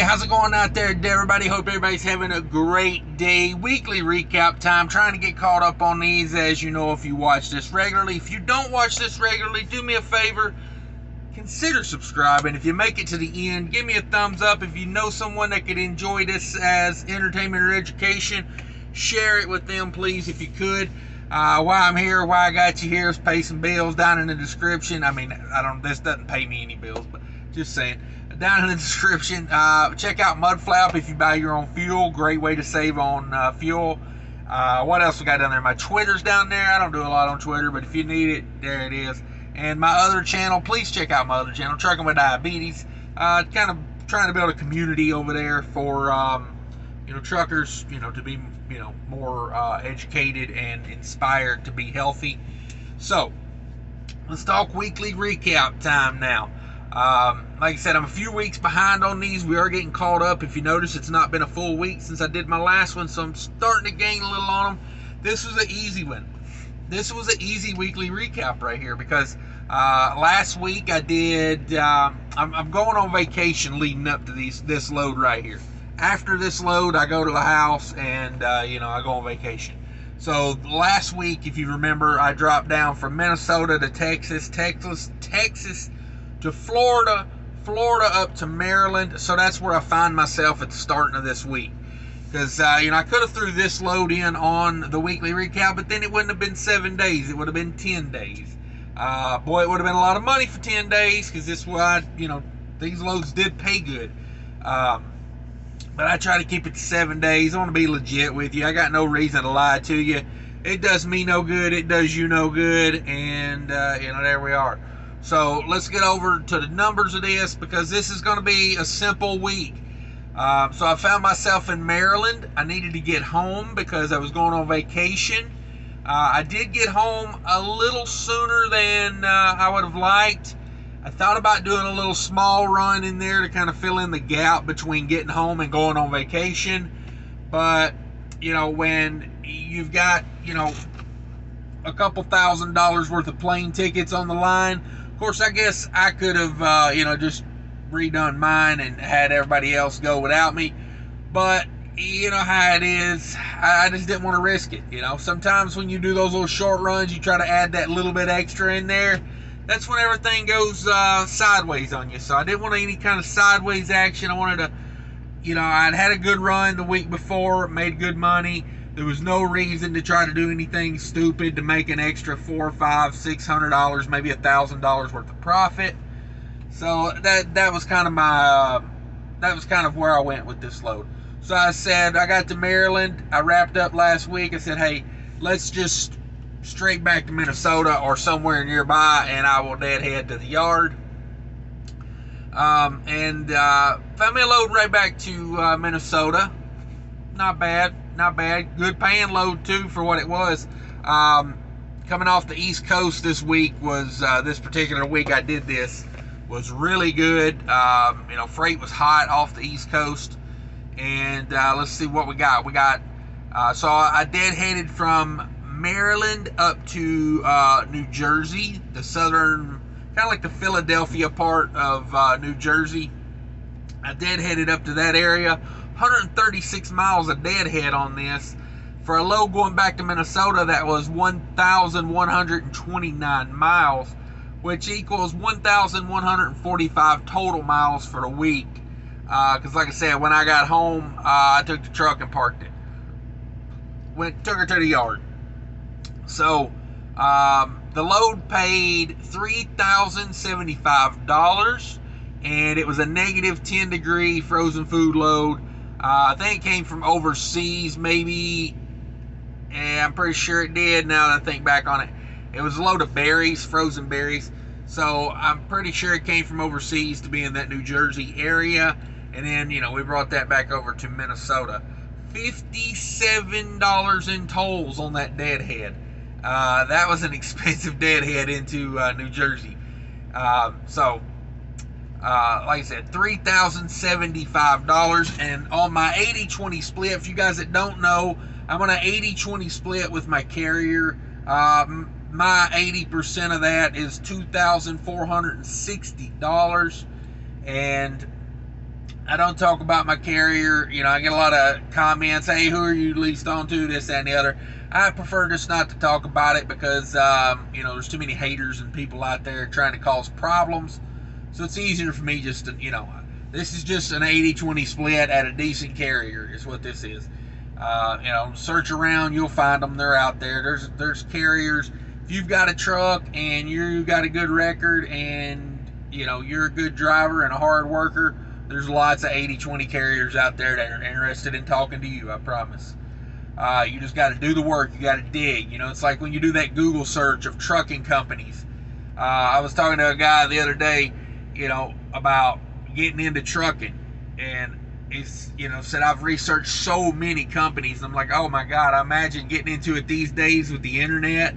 how's it going out there, everybody? Hope everybody's having a great day. Weekly recap time. Trying to get caught up on these, as you know, if you watch this regularly. If you don't watch this regularly, do me a favor. Consider subscribing. If you make it to the end, give me a thumbs up. If you know someone that could enjoy this as entertainment or education, share it with them, please, if you could. Why I'm here, why I got you here is pay some bills down in the description. I mean, this doesn't pay me any bills, but just saying. Down in the description, check out Mudflap if you buy your own fuel. Great way to save on fuel. What else we got down there? My Twitter's down there. I don't do a lot on Twitter, but if you need it, there it is. And my other channel, please check out my other channel, Trucking with Diabetes. Kind of trying to build a community over there for truckers, to be more educated and inspired to be healthy. So let's talk weekly recap time now. Like I said, I'm a few weeks behind on these. We are getting caught up. If you notice, it's not been a full week since I did my last one, so I'm starting to gain a little on them. This was an easy one. This was an easy weekly recap right here because last week I did, I'm going on vacation leading up to this load right here. After this load, I go to the house and, I go on vacation. So last week, if you remember, I dropped down from Minnesota to Texas to Florida, Florida up to Maryland. So that's where I find myself at the starting of this week. Because, I could have threw this load in on the weekly recap, but then it wouldn't have been 7 days. It would have been 10 days. Boy, it would have been a lot of money for 10 days because this was, these loads did pay good. But I try to keep it to 7 days. I want to be legit with you. I got no reason to lie to you. It does me no good. It does you no good. And, there we are. So let's get over to the numbers of this because this is going to be a simple week. So I found myself in Maryland. I needed to get home because I was going on vacation. I did get home a little sooner than I would have liked. I thought about doing a little small run in there to kind of fill in the gap between getting home and going on vacation. But, when you've got, a couple $1,000s worth of plane tickets on the line, of course, I guess I could have, just redone mine and had everybody else go without me. But, you know how it is. I just didn't want to risk it, Sometimes when you do those little short runs, you try to add that little bit extra in there. That's when everything goes sideways on you. So I didn't want any kind of sideways action. I wanted to, I'd had a good run the week before, made good money. There was no reason to try to do anything stupid to make an extra $400, $500, $600, maybe $1,000 worth of profit. So that was kind of where I went with this load. So I said, I got to Maryland. I wrapped up last week. I said, hey, let's just straight back to Minnesota or somewhere nearby, and I will deadhead to the yard. Found me a load right back to Minnesota. Not bad. Good paying load too for what it was. Coming off the East Coast this week was this particular week I did this was really good. Freight was hot off the East Coast, and let's see what we got. So I deadheaded from Maryland up to New Jersey, the southern, kind of like the Philadelphia part of New Jersey. I deadheaded up to that area. 136 miles of deadhead on this. For a load going back to Minnesota, that was 1,129 miles, which equals 1,145 total miles for the week. Because like I said, when I got home, I took the truck and parked it. Took her to the yard. So, the load paid $3,075, and it was a negative 10 degree frozen food load. I think it came from overseas, maybe. Yeah, I'm pretty sure it did now that I think back on it. It was a load of berries, frozen berries. So, I'm pretty sure it came from overseas to be in that New Jersey area. And then, we brought that back over to Minnesota. $57 in tolls on that deadhead. That was an expensive deadhead into New Jersey. Like I said, $3,075. And on my 80-20 split, if you guys that don't know, I'm on an 80-20 split with my carrier. My 80% of that is $2,460. And I don't talk about my carrier. You know, I get a lot of comments, hey, who are you leased on to, this, that, and the other. I prefer just not to talk about it because, you know, there's too many haters and people out there trying to cause problems. So it's easier for me just to, you know, this is just an 80-20 split at a decent carrier is what this is. You know, search around, you'll find them. They're out there. There's carriers. If you've got a truck and you got a good record and, you know, you're a good driver and a hard worker, there's lots of 80-20 carriers out there that are interested in talking to you, I promise. You just got to do the work. You got to dig. You know, it's like when you do that Google search of trucking companies. I was talking to a guy the other day, you know, about getting into trucking. And he's, you know, said, I've researched so many companies. I'm like, oh my God, I imagine getting into it these days with the internet.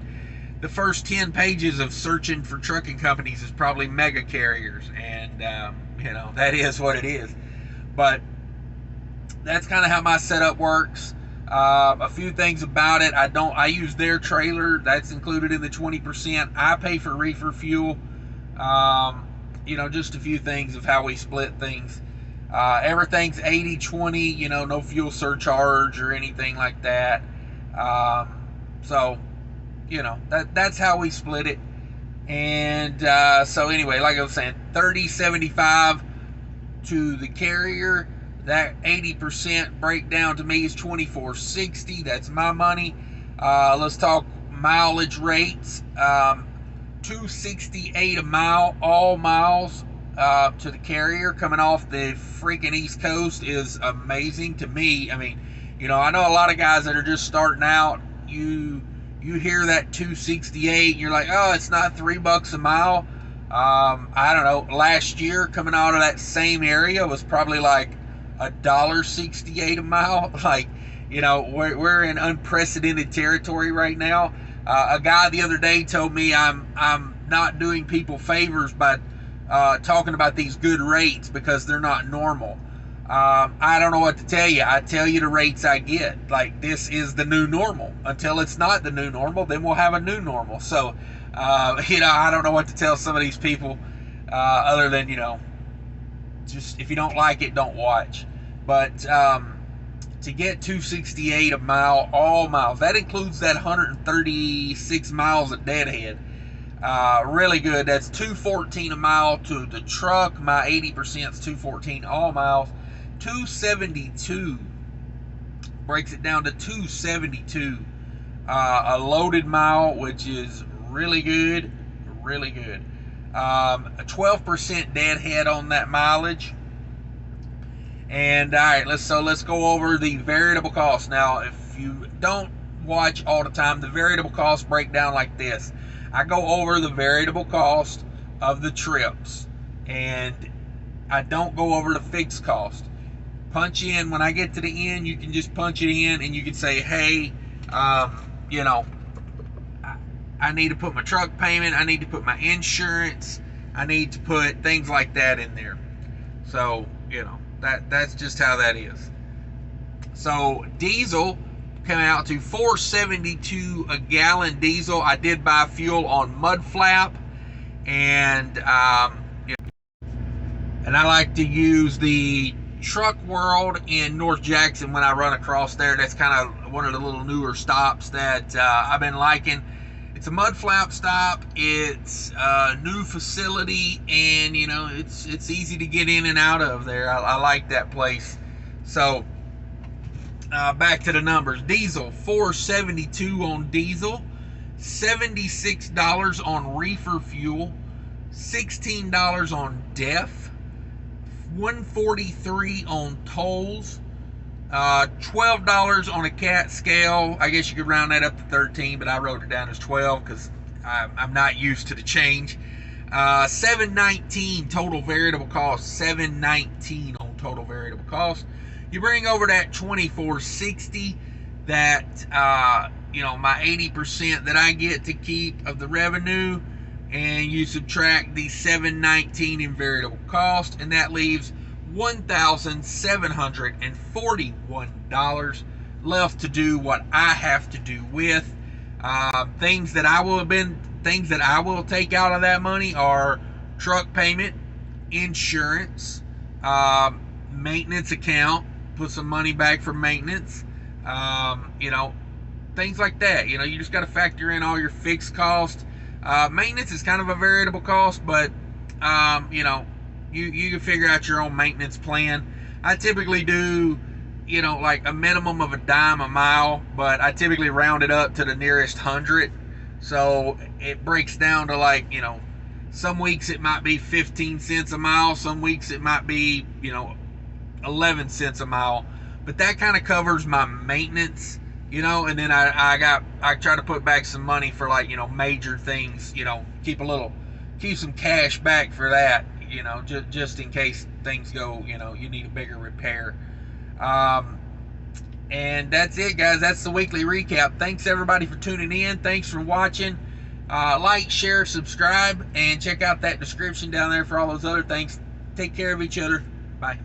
The first 10 pages of searching for trucking companies is probably mega carriers. And, you know, that is what it is. But that's kind of how my setup works. A few things about it. I use their trailer. That's included in the 20%. I pay for reefer fuel. You know, just a few things of how we split things. Everything's 80-20, you know, no fuel surcharge or anything like that. So, you know, that's how we split it. And so anyway, like I was saying, $30.75 to the carrier. That 80% breakdown to me is $24.60. That's my money. Let's talk mileage rates. $2.68 a mile, all miles to the carrier coming off the freaking East Coast is amazing to me. I mean, you know, I know a lot of guys that are just starting out. You hear that 268 and you're like, oh, it's not $3 a mile. I don't know. Last year, coming out of that same area was probably like $1.68 a mile. Like, you know, we're in unprecedented territory right now. A guy the other day told me I'm not doing people favors by talking about these good rates because they're not normal. I don't know what to tell you. I tell you the rates I get. Like, this is the new normal. Until it's not the new normal, then we'll have a new normal. So, you know, I don't know what to tell some of these people other than, you know, just if you don't like it, don't watch. But to get $2.68 a mile, all miles, that includes that 136 miles of deadhead. Really good. That's $2.14 a mile to the truck. My 80% is $2.14 all miles. $2.72 breaks it down to $2.72 a loaded mile, which is really good, really good. A 12% deadhead on that mileage. And all right, let's go over the variable cost. Now, if you don't watch all the time, the variable costs break down like this. I go over the variable cost of the trips, and I don't go over the fixed cost. Punch in, when I get to the end, you can just punch it in and you can say, hey, you know, I need to put my truck payment, I need to put my insurance, I need to put things like that in there. So, you know, that's just how that is. So diesel came out to $4.72 a gallon diesel. I did buy fuel on Mudflap, and you know, and I like to use the Truck World in North Jackson when I run across there. That's kind of one of the little newer stops that I've been liking. It's a Mudflap stop. It's a new facility, and you know, it's easy to get in and out of there. I like that place. So back to the numbers. Diesel, $4.72 on diesel, $76 on reefer fuel, $16 on DEF, $143 on tolls, $12 on a cat scale. I guess you could round that up to 13, but I wrote it down as 12 because I'm not used to the change. $7.19 total variable cost. $7.19 on total variable cost. You bring over that $24.60, that you know, my 80% that I get to keep of the revenue, and you subtract the $7.19 in variable cost, and that leaves $1,741 left to do what I have to do with. Things that I will take out of that money are truck payment, insurance, maintenance account, put some money back for maintenance, you know, things like that. You know, you just got to factor in all your fixed costs. Maintenance is kind of a variable cost, but you know, you can figure out your own maintenance plan. I typically do, you know, like a minimum of $0.10 a mile, but I typically round it up to the nearest 100. So it breaks down to, like, you know, some weeks it might be 15 cents a mile, some weeks it might be, you know, 11 cents a mile. But that kind of covers my maintenance, you know, and then I try to put back some money for, like, you know, major things, you know, keep some cash back for that, you know, just in case things go, you know, you need a bigger repair. And that's it, guys. That's the weekly recap. Thanks everybody for tuning in. Thanks for watching. Like, share, subscribe, and check out that description down there for all those other things. Take care of each other. Bye.